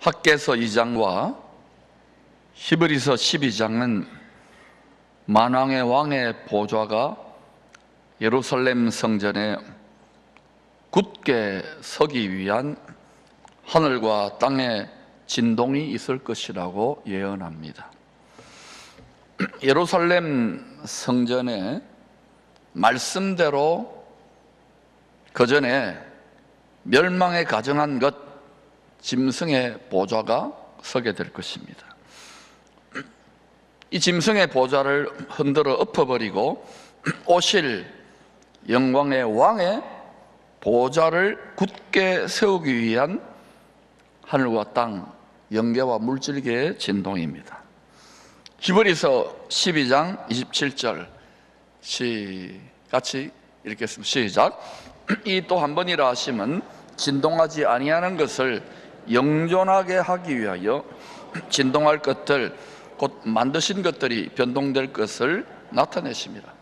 학개서 2장과 히브리서 12장은 만왕의 왕의 보좌가 예루살렘 성전에 굳게 서기 위한 하늘과 땅의 진동이 있을 것이라고 예언합니다. 예루살렘 성전에 말씀대로 그 전에 멸망에 가정한 것, 짐승의 보좌가 서게 될 것입니다. 이 짐승의 보좌를 흔들어 엎어버리고 오실 영광의 왕의 보좌를 굳게 세우기 위한 하늘과 땅, 영계와 물질계의 진동입니다. 히브리서 12장 27절 같이 읽겠습니다. 시작. 이 또 한 번이라 하심은 진동하지 아니하는 것을 영존하게 하기 위하여 진동할 것들 곧 만드신 것들이 변동될 것을 나타내십니다.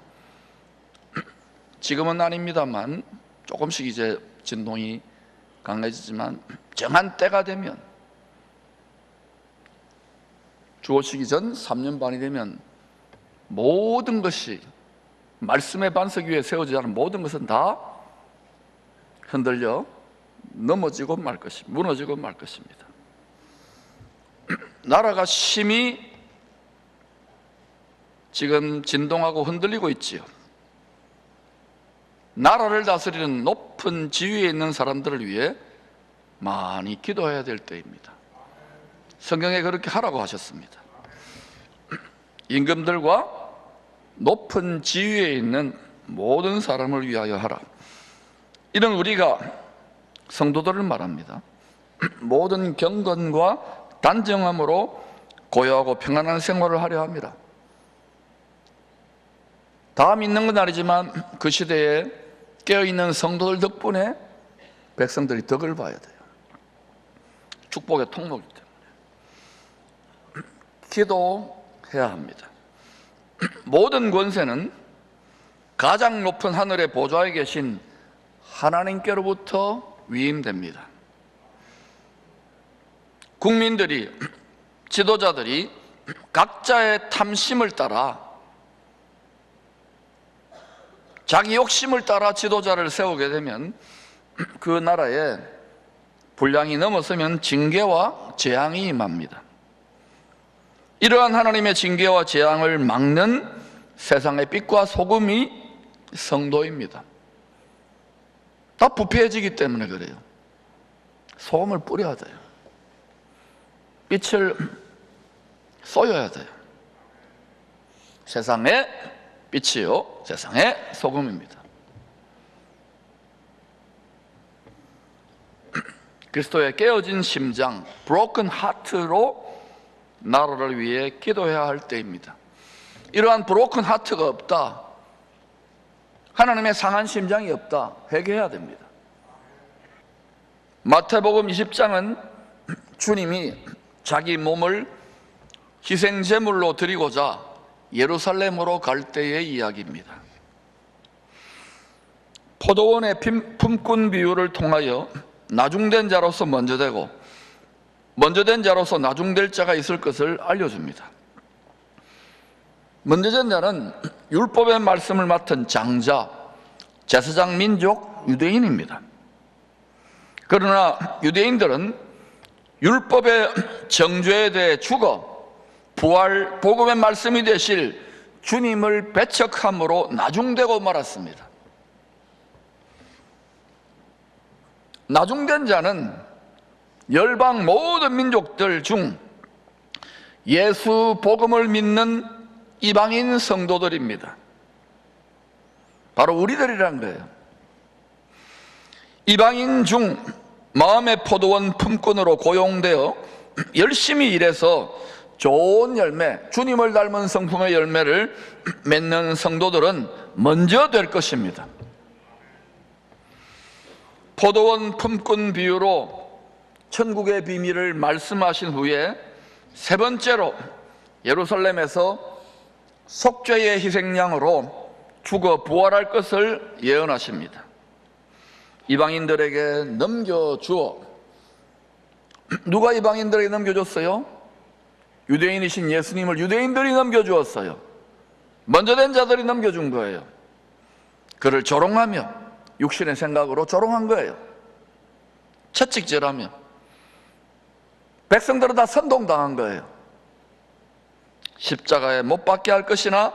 지금은 아닙니다만 조금씩 이제 진동이 강해지지만 정한 때가 되면, 주어지기 전 3년 반이 되면 모든 것이 말씀의 반석 위에 세워지지 않은 모든 것은 다 흔들려 넘어지고 말 것입니다. 무너지고 말 것입니다. 나라가 심히 지금 진동하고 흔들리고 있지요. 나라를 다스리는 높은 지위에 있는 사람들을 위해 많이 기도해야 될 때입니다. 성경에 그렇게 하라고 하셨습니다. 임금들과 높은 지위에 있는 모든 사람을 위하여 하라. 이런 우리가 성도들을 말합니다. 모든 경건과 단정함으로 고요하고 평안한 생활을 하려 합니다. 다 믿는 건 아니지만 그 시대에 깨어있는 성도들 덕분에 백성들이 덕을 봐야 돼요. 축복의 통로이기 때문에 기도해야 합니다. 모든 권세는 가장 높은 하늘의 보좌에 계신 하나님께로부터 위임됩니다. 국민들이, 지도자들이 각자의 탐심을 따라, 자기 욕심을 따라 지도자를 세우게 되면 그 나라에 분량이 넘어서면 징계와 재앙이 임합니다. 이러한 하나님의 징계와 재앙을 막는 세상의 빛과 소금이 성도입니다. 다 부패해지기 때문에 그래요. 소금을 뿌려야 돼요. 빛을 쏘여야 돼요. 세상의 빛이요, 세상의 소금입니다. 그리스도의 깨어진 심장, broken heart로 나라를 위해 기도해야 할 때입니다. 이러한 broken heart가 없다, 하나님의 상한 심장이 없다, 회개해야 됩니다. 마태복음 20장은 주님이 자기 몸을 희생제물로 드리고자 예루살렘으로 갈 때의 이야기입니다. 포도원의 품꾼 비유를 통하여 나중된 자로서 먼저 되고 먼저 된 자로서 나중될 자가 있을 것을 알려줍니다. 먼저 된 자는 율법의 말씀을 맡은 장자, 제사장 민족 유대인입니다. 그러나 유대인들은 율법의 정죄에 대해 죽어 부활 복음의 말씀이 되실 주님을 배척함으로 나중되고 말았습니다. 나중된 자는 열방 모든 민족들 중 예수 복음을 믿는 이방인 성도들입니다. 바로 우리들이란 거예요. 이방인 중 마음의 포도원 품꾼으로 고용되어 열심히 일해서 좋은 열매, 주님을 닮은 성품의 열매를 맺는 성도들은 먼저 될 것입니다. 포도원 품꾼 비유로 천국의 비밀을 말씀하신 후에 세 번째로 예루살렘에서 속죄의 희생양으로 죽어 부활할 것을 예언하십니다. 이방인들에게 넘겨주어 누가 이방인들에게 넘겨줬어요? 유대인이신 예수님을 유대인들이 넘겨주었어요. 먼저 된 자들이 넘겨준 거예요. 그를 조롱하며 육신의 생각으로 조롱한 거예요. 채찍질하며 백성들은 다 선동당한 거예요. 십자가에 못 박게 할 것이나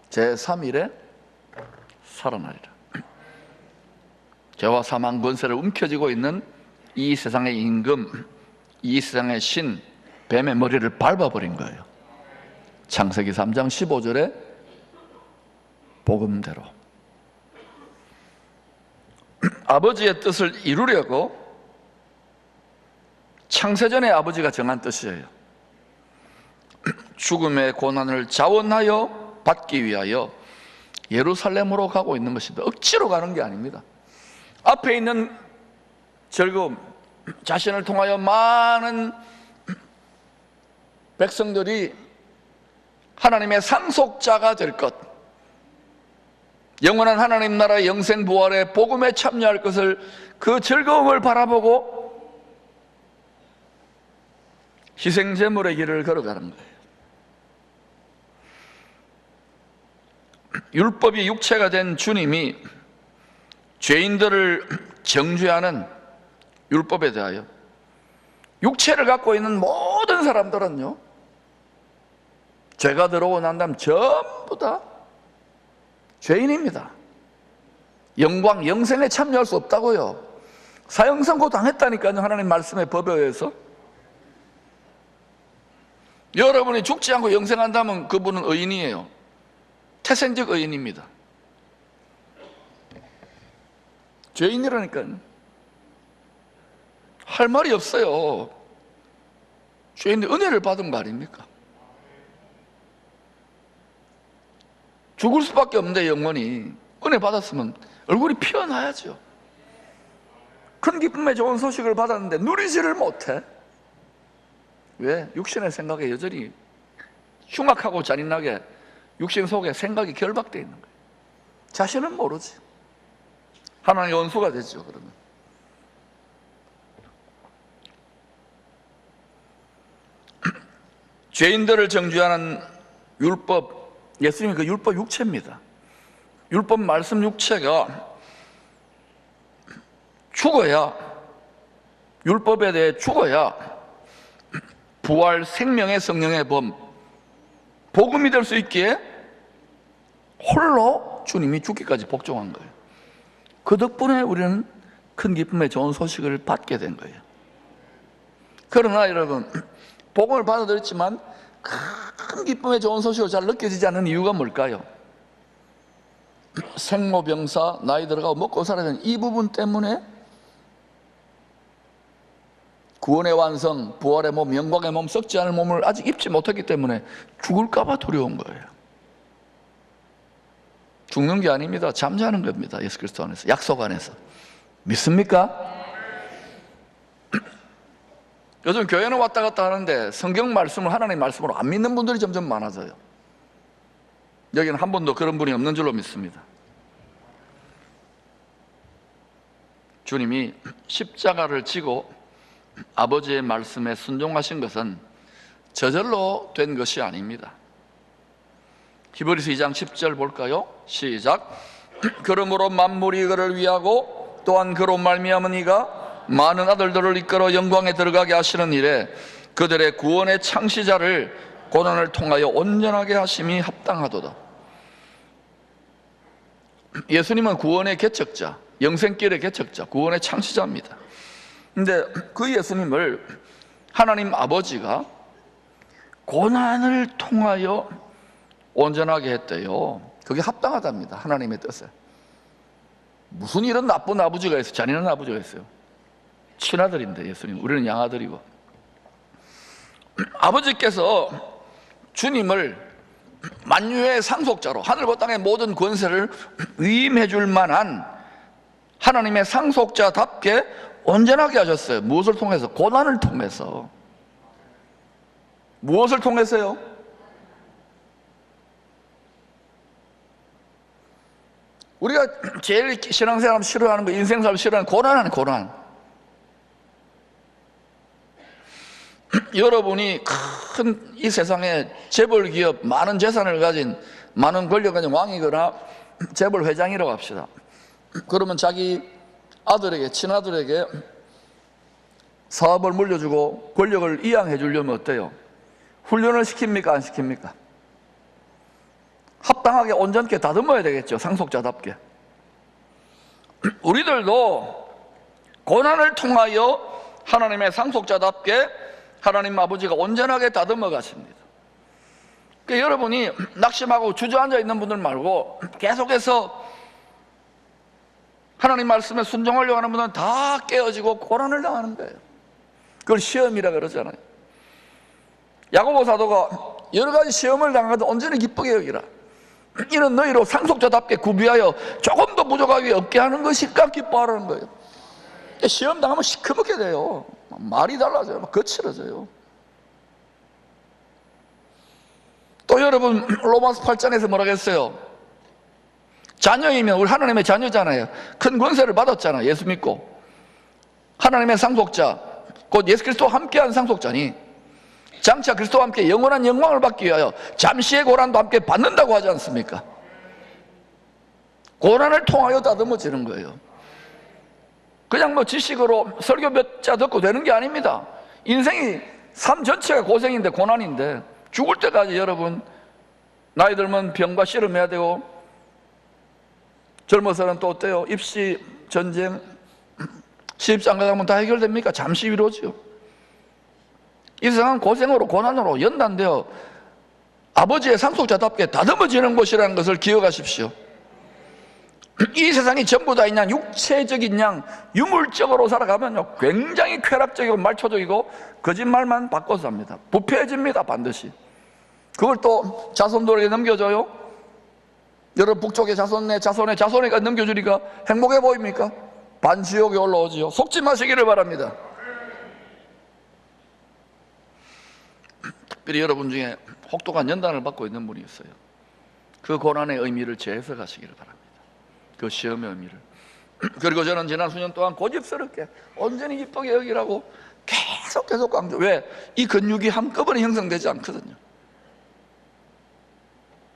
제3일에 살아나리라. 죄와 사망 권세를 움켜쥐고 있는 이 세상의 임금, 이 세상의 신 뱀의 머리를 밟아버린 거예요. 창세기 3장 15절에 복음대로 아버지의 뜻을 이루려고 창세전에 아버지가 정한 뜻이에요. 죽음의 고난을 자원하여 받기 위하여 예루살렘으로 가고 있는 것입니다. 억지로 가는 게 아닙니다. 앞에 있는 즐거움, 자신을 통하여 많은 백성들이 하나님의 상속자가 될 것, 영원한 하나님 나라의 영생 부활의 복음에 참여할 것을, 그 즐거움을 바라보고 희생제물의 길을 걸어가는 거예요. 율법이 육체가 된 주님이 죄인들을 정죄하는 율법에 대하여 육체를 갖고 있는 모든 사람들은요, 죄가 들어오고 난 다음 전부 다 죄인입니다. 영광, 영생에 참여할 수 없다고요. 사형선고 당했다니까요, 하나님 말씀의 법에 의해서. 여러분이 죽지 않고 영생한다면 그분은 의인이에요. 태생적 의인입니다. 죄인이라니까요. 할 말이 없어요. 죄인이 은혜를 받은 거 아닙니까? 죽을 수밖에 없는데 영원히 은혜 받았으면 얼굴이 피어나야죠. 큰 기쁨의 좋은 소식을 받았는데 누리지를 못해. 왜? 육신의 생각에 여전히 흉악하고 잔인하게 육신 속에 생각이 결박되어 있는 거예요. 자신은 모르지. 하나님의 원수가 되죠. 그러면 죄인들을 정죄하는 율법, 예수님이 그 율법 육체입니다. 율법 말씀 육체가 죽어야, 율법에 대해 죽어야 부활 생명의 성령의 범, 복음이 될 수 있기에 홀로 주님이 죽기까지 복종한 거예요. 그 덕분에 우리는 큰 기쁨의 좋은 소식을 받게 된 거예요. 그러나 여러분, 복음을 받아들였지만 큰 기쁨의 좋은 소식을 잘 느껴지지 않는 이유가 뭘까요? 생로병사, 나이 들어가고 먹고 살아야 되는 이 부분 때문에 구원의 완성, 부활의 몸, 영광의 몸, 썩지 않을 몸을 아직 입지 못했기 때문에 죽을까 봐 두려운 거예요. 죽는 게 아닙니다. 잠자는 겁니다. 예수 그리스도 안에서, 약속 안에서. 믿습니까? 요즘 교회는 왔다 갔다 하는데 성경 말씀을 하나님 말씀으로 안 믿는 분들이 점점 많아져요. 여기는 한 번도 그런 분이 없는 줄로 믿습니다. 주님이 십자가를 지고 아버지의 말씀에 순종하신 것은 저절로 된 것이 아닙니다. 히브리서 2장 10절 볼까요? 시작. 그러므로 만물이 그를 위하고 또한 그로 말미암은 이가 많은 아들들을 이끌어 영광에 들어가게 하시는 일에 그들의 구원의 창시자를 고난을 통하여 온전하게 하심이 합당하도다. 예수님은 구원의 개척자, 영생길의 개척자, 구원의 창시자입니다. 근데 그 예수님을 하나님 아버지가 고난을 통하여 온전하게 했대요. 그게 합당하답니다. 하나님의 뜻에. 무슨 이런 나쁜 아버지가 있어요? 잔인한 아버지가 있어요? 친아들인데 예수님, 우리는 양아들이고. 아버지께서 주님을 만유의 상속자로 하늘과 땅의 모든 권세를 위임해 줄 만한 하나님의 상속자답게 온전하게 하셨어요. 무엇을 통해서? 고난을 통해서. 무엇을 통해서요? 우리가 제일 신앙생활 싫어하는 거, 인생살을 싫어하는 고난은 고난. 여러분이 큰 이 세상에 재벌 기업 많은 재산을 가진 많은 권력을 가진 왕이거나 재벌 회장이라고 합시다. 그러면 자기 아들에게 친아들에게 사업을 물려주고 권력을 이양해 주려면 어때요? 훈련을 시킵니까? 안 시킵니까? 합당하게 온전케 다듬어야 되겠죠. 상속자답게. 우리들도 고난을 통하여 하나님의 상속자답게 하나님 아버지가 온전하게 다듬어 가십니다. 그러니까 여러분이 낙심하고 주저앉아 있는 분들 말고 계속해서 하나님 말씀에 순종하려고 하는 분들은 다 깨어지고 고난을 당하는 거예요. 그걸 시험이라 그러잖아요. 야고보 사도가 여러 가지 시험을 당하도 온전히 기쁘게 여기라. 이는 너희로 상속자답게 구비하여 조금도 부족하게 없게 하는 것일까 기뻐하라는 거예요. 시험 당하면 시커멓게 돼요. 말이 달라져요. 막 거칠어져요. 또 여러분 로마서 8장에서 뭐라고 했어요? 자녀이면 우리 하나님의 자녀잖아요. 큰 권세를 받았잖아요. 예수 믿고 하나님의 상속자 곧 예수 그리스도와 함께한 상속자니 장차 그리스도와 함께 영원한 영광을 받기 위하여 잠시의 고난도 함께 받는다고 하지 않습니까? 고난을 통하여 다듬어지는 거예요. 그냥 뭐 지식으로 설교 몇 자 듣고 되는 게 아닙니다. 인생이 삶 전체가 고생인데 고난인데 죽을 때까지 여러분 나이 들면 병과 씨름해야 되고 젊어서는 또 어때요? 입시, 전쟁, 시집장가 가면 다 해결됩니까? 잠시 위로죠. 이 세상은 고생으로 고난으로 연단되어 아버지의 상속자답게 다듬어지는 곳이라는 것을 기억하십시오. 이 세상이 전부 다 그냥 육체적인 양 유물적으로 살아가면요 굉장히 쾌락적이고 말초적이고 거짓말만 바꿔서 합니다. 부패해집니다. 반드시. 그걸 또 자손들에게 넘겨줘요. 여러분 북쪽의 자손에게 넘겨주니까 행복해 보입니까? 반지옥에 올라오지요. 속지 마시기를 바랍니다. 특별히 여러분 중에 혹독한 연단을 받고 있는 분이 있어요. 그 고난의 의미를 재해석하시기를 바랍니다. 그 시험의 의미를. 그리고 저는 지난 수년 동안 고집스럽게 온전히 기쁘게 여기라고 계속 강조. 왜? 이 근육이 한꺼번에 형성되지 않거든요.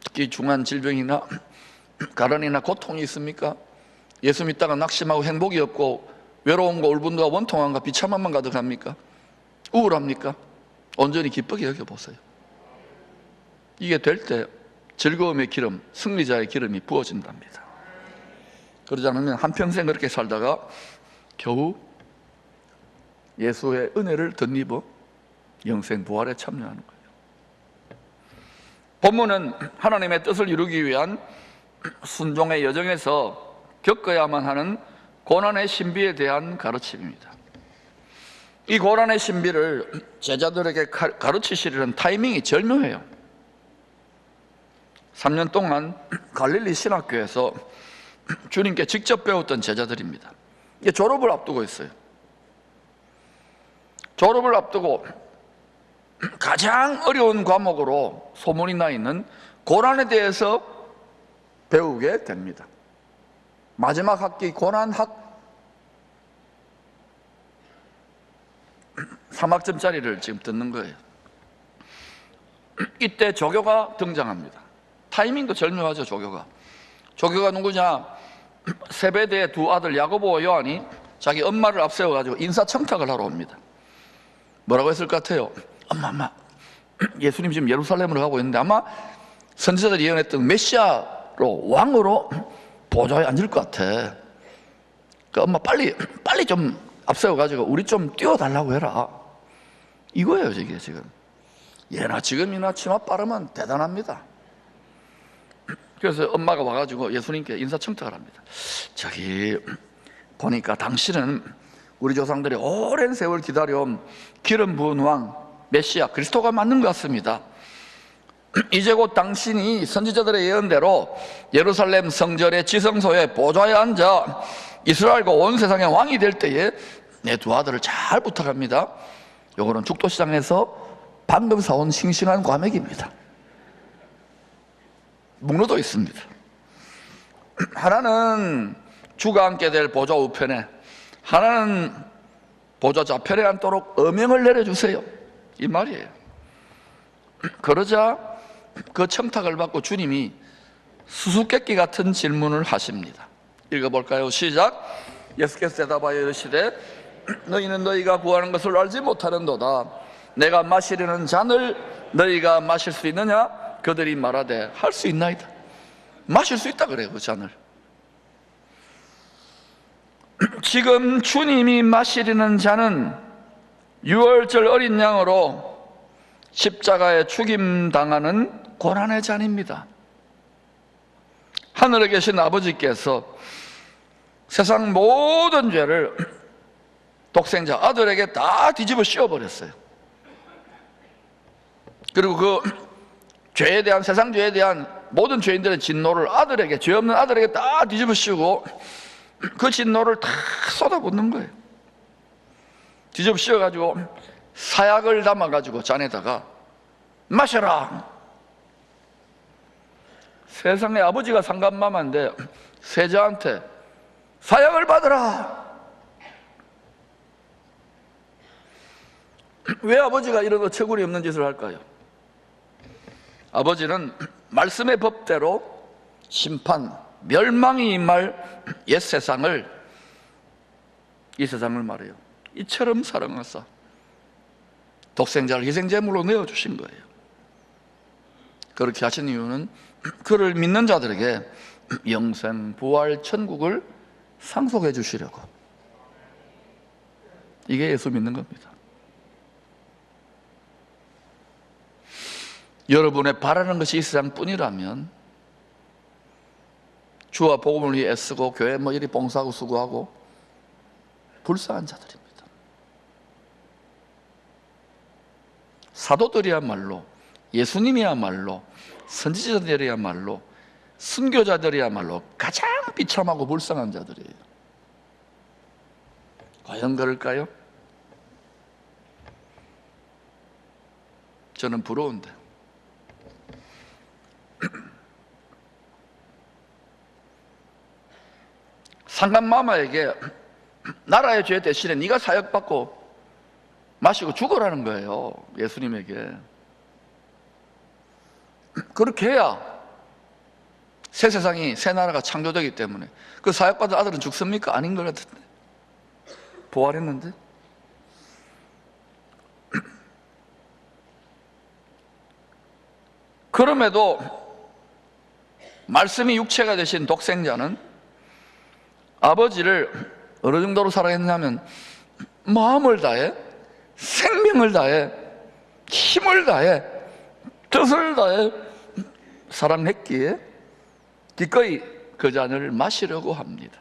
특히 중한 질병이나 가난이나 고통이 있습니까? 예수 믿다가 낙심하고 행복이 없고 외로움과 울분과 원통함과 비참함만 가득합니까? 우울합니까? 온전히 기쁘게 여겨보세요. 이게 될 때 즐거움의 기름, 승리자의 기름이 부어진답니다. 그러지 않으면 한평생 그렇게 살다가 겨우 예수의 은혜를 덧입어 영생 부활에 참여하는 거예요. 본문은 하나님의 뜻을 이루기 위한 순종의 여정에서 겪어야만 하는 고난의 신비에 대한 가르침입니다. 이 고난의 신비를 제자들에게 가르치시려는 타이밍이 절묘해요. 3년 동안 갈릴리 신학교에서 주님께 직접 배웠던 제자들입니다. 이게 졸업을 앞두고 있어요. 졸업을 앞두고 가장 어려운 과목으로 소문이 나 있는 고난에 대해서 배우게 됩니다. 마지막 학기 고난학 3학점짜리를 지금 듣는 거예요. 이때 조교가 등장합니다. 타이밍도 절묘하죠. 조교가 누구냐? 세베대의 두 아들 야고보와 요한이 자기 엄마를 앞세워가지고 인사청탁을 하러 옵니다. 뭐라고 했을 것 같아요? 엄마 예수님 지금 예루살렘으로 가고 있는데 아마 선지자들이 예언했던 메시아로 왕으로 보좌에 앉을 것 같아. 그 엄마 빨리 좀 앞세워가지고 우리 좀 띄워달라고 해라. 이거예요. 이게 지금 예나 지금이나 치마 빠르면 대단합니다. 그래서 엄마가 와가지고 예수님께 인사청탁을 합니다. 저기 보니까 당신은 우리 조상들이 오랜 세월 기다려온 기름 부은 왕 메시아 그리스도가 맞는 것 같습니다. 이제 곧 당신이 선지자들의 예언대로 예루살렘 성전의 지성소에 보좌에 앉아 이스라엘과 온 세상의 왕이 될 때에 내 두 아들을 잘 부탁합니다. 요거는 죽도시장에서 방금 사온 싱싱한 과메기입니다. 묵로도 있습니다. 하나는 주가 앉게 될 보좌 우편에, 하나는 보좌 좌편에 앉도록 어명을 내려주세요. 이 말이에요. 그러자 그 청탁을 받고 주님이 수수께끼 같은 질문을 하십니다. 읽어볼까요? 시작. 예수께서 대답하여 이르시되 너희는 너희가 구하는 것을 알지 못하는도다. 내가 마시려는 잔을 너희가 마실 수 있느냐? 그들이 말하되 할 수 있나이다. 마실 수 있다 그래요, 그 잔을. 지금 주님이 마시려는 잔은 유월절 어린 양으로 십자가에 죽임당하는 고난의 잔입니다. 하늘에 계신 아버지께서 세상 모든 죄를 독생자 아들에게 다 뒤집어 씌워버렸어요. 그리고 그 죄에 대한, 세상 죄에 대한 모든 죄인들의 진노를 아들에게, 죄 없는 아들에게 다 뒤집어 씌우고 그 진노를 다 쏟아붓는 거예요. 뒤집어 씌워가지고 사약을 담아가지고 잔에다가 마셔라. 세상에 아버지가 상감마마인데 세자한테 사약을 받으라. 왜 아버지가 이런 어처구니 없는 짓을 할까요? 아버지는 말씀의 법대로 심판, 멸망이 임할 옛 세상을, 이 세상을 말해요, 이처럼 사랑하사 독생자를 희생제물로 내어주신 거예요. 그렇게 하신 이유는 그를 믿는 자들에게 영생, 부활, 천국을 상속해 주시려고. 이게 예수 믿는 겁니다. 여러분의 바라는 것이 이 세상뿐이라면 주와 복음을 위해 애쓰고 교회 이리 봉사하고 수고하고 불쌍한 자들입니다. 사도들이야말로, 예수님이야말로, 선지자들이야말로, 순교자들이야말로 가장 비참하고 불쌍한 자들이에요. 과연 그럴까요? 저는 부러운데. 상감마마에게 나라의 죄 대신에 네가 사역받고 마시고 죽으라는 거예요, 예수님에게. 그렇게 해야 새 세상이, 새 나라가 창조되기 때문에. 그 사역받은 아들은 죽습니까? 아닌 것 같은데. 부활했는데. 그럼에도 말씀이 육체가 되신 독생자는 아버지를 어느 정도로 사랑했냐면 마음을 다해, 생명을 다해, 힘을 다해, 뜻을 다해 사랑했기에 기꺼이 그 잔을 마시려고 합니다.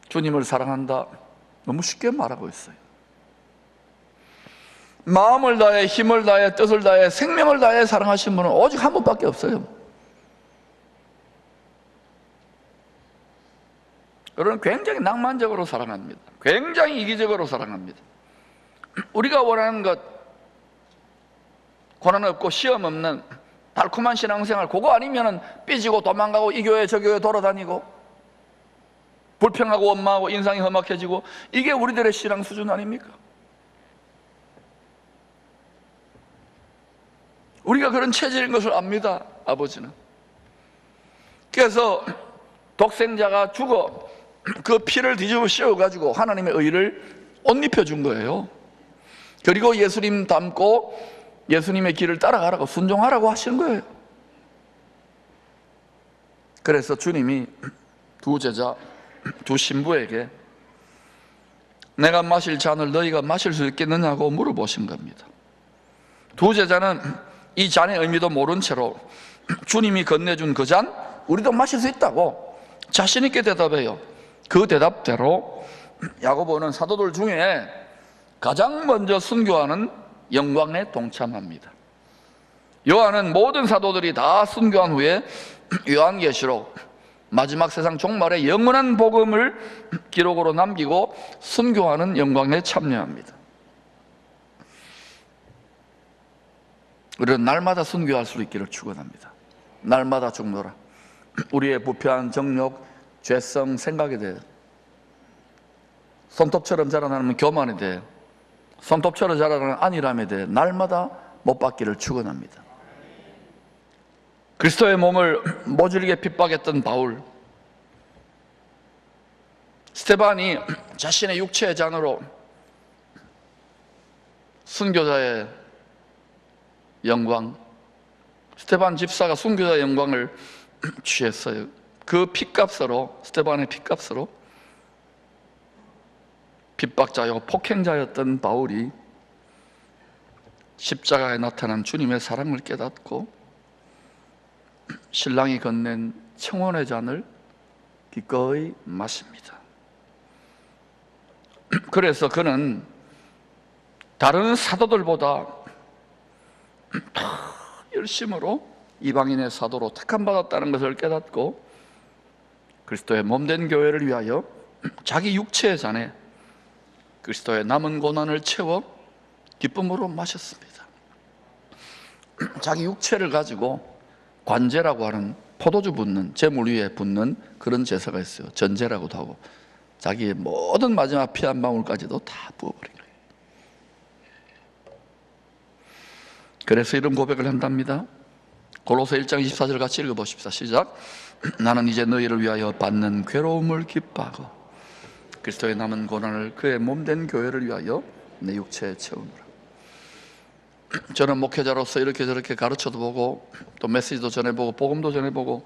주님을 사랑한다, 너무 쉽게 말하고 있어요. 마음을 다해, 힘을 다해, 뜻을 다해, 생명을 다해 사랑하신 분은 오직 한 분밖에 없어요. 여러분, 굉장히 낭만적으로 사랑합니다. 굉장히 이기적으로 사랑합니다. 우리가 원하는 것, 고난 없고 시험 없는 달콤한 신앙생활, 그거 아니면 삐지고 도망가고 이 교회 저 교회 돌아다니고 불평하고 원망하고 인상이 험악해지고, 이게 우리들의 신앙 수준 아닙니까? 우리가 그런 체질인 것을 압니다, 아버지는. 그래서 독생자가 죽어 그 피를 뒤집어 씌워가지고 하나님의 의를 옷 입혀준 거예요. 그리고 예수님 닮고 예수님의 길을 따라가라고, 순종하라고 하시는 거예요. 그래서 주님이 두 제자, 두 신부에게 내가 마실 잔을 너희가 마실 수 있겠느냐고 물어보신 겁니다. 두 제자는 이 잔의 의미도 모른 채로 주님이 건네준 그 잔, 우리도 마실 수 있다고 자신 있게 대답해요. 그 대답대로 야고보는 사도들 중에 가장 먼저 순교하는 영광에 동참합니다. 요한은 모든 사도들이 다 순교한 후에 요한계시록, 마지막 세상 종말의 영원한 복음을 기록으로 남기고 순교하는 영광에 참여합니다. 우리는 날마다 순교할 수 있기를 축원합니다. 날마다 죽노라. 우리의 부패한 정욕, 죄성, 생각에 대해 손톱처럼 자라나면 교만이 돼. 손톱처럼 자라나는 안일함이 돼. 날마다 못 받기를 축원합니다. 그리스도의 몸을 모질게 핍박했던 바울, 스데반이 자신의 육체의 잔으로 순교자의 영광, 스데반 집사가 순교자의 영광을 취했어요. 그 핏값으로, 스데반의 핏값으로 핍박자요 폭행자였던 바울이 십자가에 나타난 주님의 사랑을 깨닫고 신랑이 건넨 청혼의 잔을 기꺼이 마십니다. 그래서 그는 다른 사도들보다 더 열심으로 이방인의 사도로 택함받았다는 것을 깨닫고 그리스도의 몸된 교회를 위하여 자기 육체의 잔에 그리스도의 남은 고난을 채워 기쁨으로 마셨습니다. 자기 육체를 가지고 관제라고 하는 포도주 붓는, 제물 위에 붓는 그런 제사가 있어요. 전제라고도 하고 자기의 모든 마지막 피 한 방울까지도 다 부어버린 거예요. 그래서 이런 고백을 한답니다. 골로새 1장 24절 같이 읽어보십시다. 시작. 나는 이제 너희를 위하여 받는 괴로움을 기뻐하고 그리스도의 남은 고난을 그의 몸된 교회를 위하여 내 육체에 채우노라. 저는 목회자로서 이렇게 저렇게 가르쳐도 보고 또 메시지도 전해보고 복음도 전해보고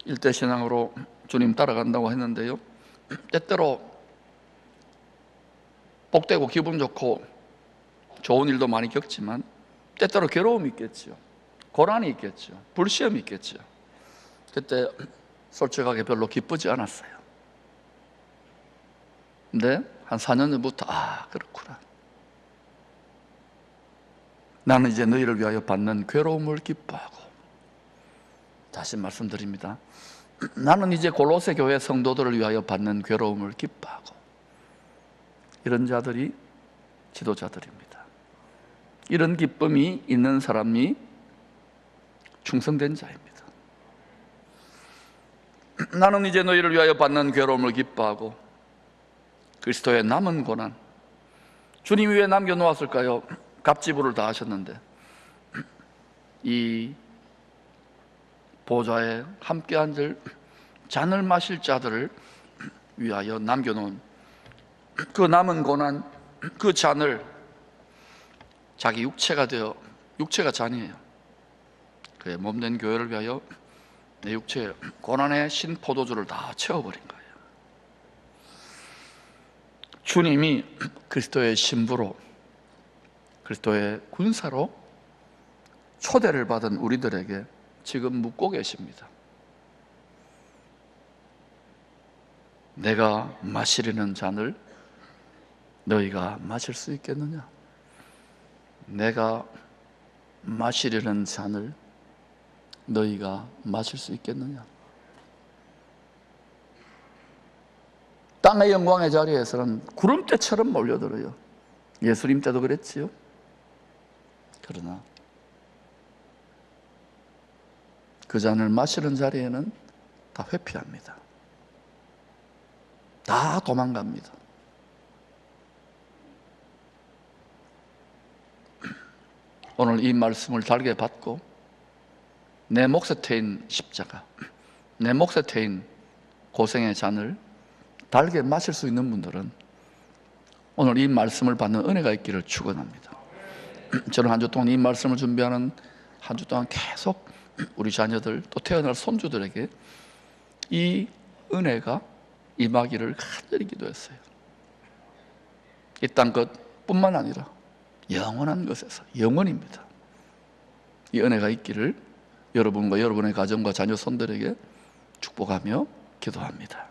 일대신앙으로 주님 따라간다고 했는데요, 때때로 복되고 기분 좋고 좋은 일도 많이 겪지만 때때로 괴로움이 있겠죠. 고난이 있겠죠. 불시험이 있겠죠. 그때 솔직하게 별로 기쁘지 않았어요. 근데 한 4년 전부터 그렇구나. 나는 이제 너희를 위하여 받는 괴로움을 기뻐하고, 다시 말씀드립니다. 나는 이제 골로새 교회 성도들을 위하여 받는 괴로움을 기뻐하고. 이런 자들이 지도자들입니다. 이런 기쁨이 있는 사람이 충성된 자입니다. 나는 이제 너희를 위하여 받는 괴로움을 기뻐하고 그리스도의 남은 고난, 주님이 왜 남겨놓았을까요? 갑지부를 다 하셨는데 이 보좌에 함께 앉을 잔을 마실 자들을 위하여 남겨놓은 그 남은 고난, 그 잔을 자기 육체가 되어, 육체가 잔이에요. 그의 몸된 교회를 위하여 내 육체에 고난의 신 포도주를 다 채워버린 거예요. 주님이 그리스도의 신부로, 그리스도의 군사로 초대를 받은 우리들에게 지금 묻고 계십니다. 내가 마시려는 잔을 너희가 마실 수 있겠느냐? 내가 마시려는 잔을 너희가 마실 수 있겠느냐? 땅의 영광의 자리에서는 구름대처럼 몰려들어요. 예수님 때도 그랬지요. 그러나 그 잔을 마시는 자리에는 다 회피합니다. 다 도망갑니다. 오늘 이 말씀을 달게 받고 내 몫에 태인 십자가, 내 몫에 태인 고생의 잔을 달게 마실 수 있는 분들은 오늘 이 말씀을 받는 은혜가 있기를 축원합니다. 저는 한 주 동안 이 말씀을 준비하는 한 주 동안 계속 우리 자녀들 또 태어날 손주들에게 이 은혜가 임하기를 간절히 기도했어요. 이 땅 것뿐만 아니라 영원한 것에서, 영원입니다. 이 은혜가 있기를 여러분과 여러분의 가정과 자녀 손들에게 축복하며 기도합니다.